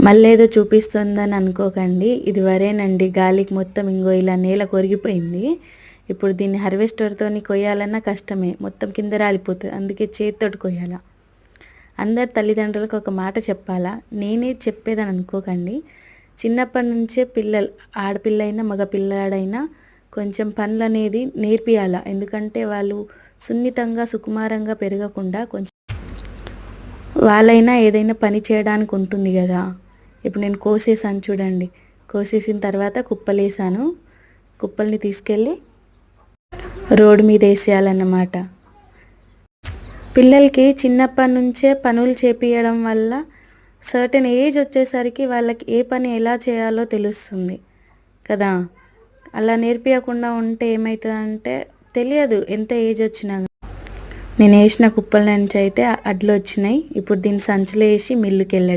మళ్ళేదో చూపిస్తుందని అనుకోకండి, ఇది వరేనండి. గాలికి మొత్తం ఇంగో ఇలా నేల కొరిగిపోయింది. ఇప్పుడు దీన్ని హార్వెస్టర్తోని కొయ్యాలన్నా కష్టమే, మొత్తం కింద రాలిపోతుంది. అందుకే చేతితోటి కొయ్యాల. అందరు తల్లిదండ్రులకు ఒక మాట చెప్పాలా, నేనే చెప్పేదని అనుకోకండి. చిన్నప్పటి నుంచే పిల్లలు, ఆడపిల్ల అయినా మగ పిల్లాడైనా కొంచెం పనులు అనేది నేర్పియాల. ఎందుకంటే వాళ్ళు సున్నితంగా సుకుమారంగా పెరగకుండా కొంచెం వాళ్ళైనా ఏదైనా పని చేయడానికి ఉంటుంది కదా. ఇప్పుడు నేను కోసేసాను చూడండి, కోసేసిన తర్వాత కుప్పలేసాను. కుప్పల్ని తీసుకెళ్ళి రోడ్డు మీద వేసేయాలన్నమాట. పిల్లలకి చిన్నప్పటి నుంచే పనులు చేపియడం వల్ల సర్టెన్ ఏజ్ వచ్చేసరికి వాళ్ళకి ఏ పని ఎలా చేయాలో తెలుస్తుంది కదా. అలా నేర్పియకుండా ఉంటే ఏమవుతుందంటే తెలియదు ఎంత ఏజ్ వచ్చినా. నేను వేసిన కుప్పల నుంచి అయితే అడ్లు వచ్చినాయి. ఇప్పుడు దీన్ని సంచులో వేసి మిల్లుకి వెళ్ళడం.